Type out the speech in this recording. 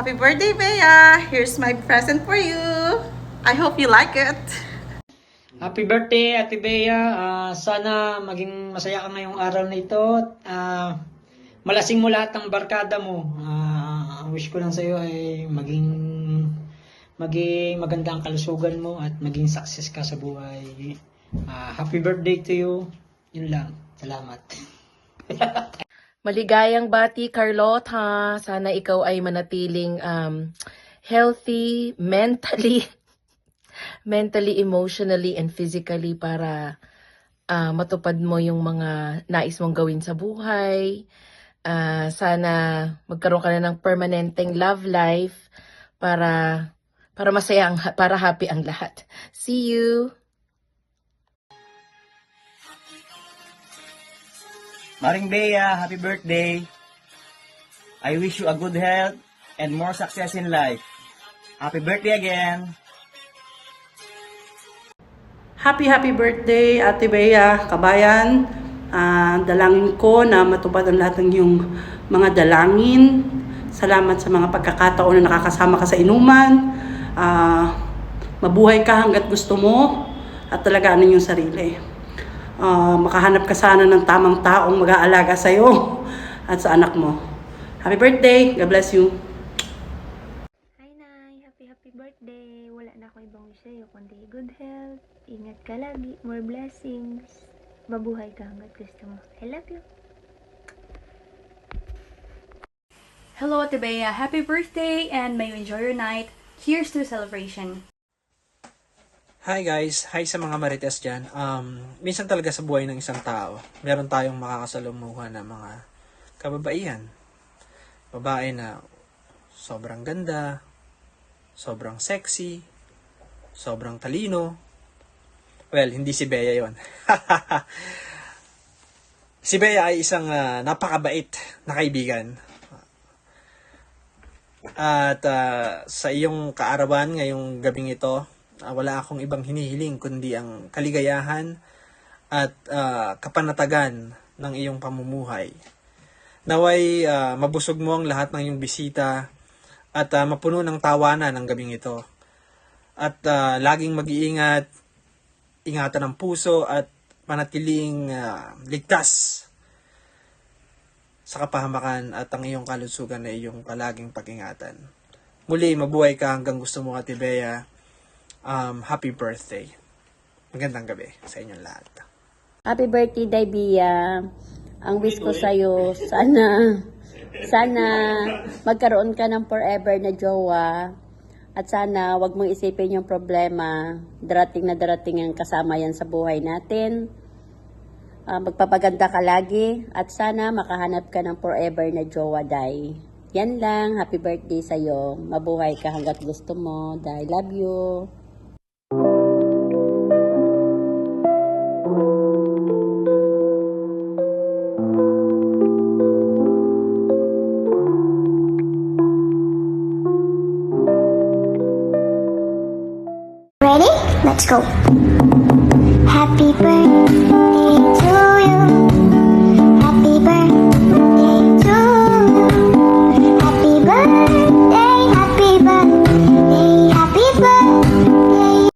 Happy birthday, Bea! Here's my present for you. I hope you like it. Happy birthday, Ate Bea. Sana maging masaya ka ngayong araw na ito. Malasing mo lahat ng barkada mo. Ang wish ko lang sa iyo ay maging maganda ang kalusugan mo at maging success ka sa buhay. Happy birthday to you. Yun lang. Salamat. Maligayang bati, Carlota. Sana ikaw ay manatiling healthy mentally, emotionally, and physically para matupad mo yung mga nais mong gawin sa buhay. Sana magkaroon ka na ng permanenteng love life para masaya, para happy ang lahat. See you! Maring Bea, happy birthday. I wish you a good health and more success in life. Happy birthday again. Happy birthday, Ate Bea, kabayan. Dalangin ko na matupad ang lahat ng iyong mga dalangin. Salamat sa mga pagkakataon na nakakasama ka sa inuman. Mabuhay ka hanggat gusto mo at talagaanin yung sarili. Makahanap ka sana ng tamang taong mag-aalaga sa iyo at sa anak mo. Happy birthday! God bless you! Hi, Nay! Happy birthday! Wala na ako ibang wish sa'yo, kundi good health. Ingat ka lagi. More blessings. Mabuhay ka hanggat gusto mo. I love you! Hello, Ate Bea. Happy birthday and may you enjoy your night. Here's to the celebration. Hi guys, hi sa mga marites dyan. Minsan talaga sa buhay ng isang tao, meron tayong makakasalamuha na mga kababaihan. Babae na sobrang ganda, sobrang sexy, sobrang talino. Well, hindi si Bea yon. Si Bea ay isang napakabait na kaibigan. At sa iyong kaarawan ngayong gabing ito, wala akong ibang hinihiling kundi ang kaligayahan at kapanatagan ng iyong pamumuhay. Naway mabusog mo ang lahat ng iyong bisita at mapuno ng tawanan ng gabing ito. At laging mag-iingat, ingatan ang puso at manatiling ligtas sa kapahamakan at ang iyong kalusugan na iyong palaging pag-ingatan. Muli, mabuhay ka hanggang gusto mo, Ate Bea. Happy birthday. Magandang gabi sa inyong lahat. Happy birthday, Bea. Ang wish ko sa'yo, sana magkaroon ka ng forever na jowa. At sana wag mong isipin yung problema. Darating ang kasama yan sa buhay natin. Magpapaganda ka lagi. At sana makahanap ka ng forever na jowa, Day. Yan lang. Happy birthday sa'yo. Mabuhay ka hanggat gusto mo. Day, love you. Ready? Let's go. Happy birthday.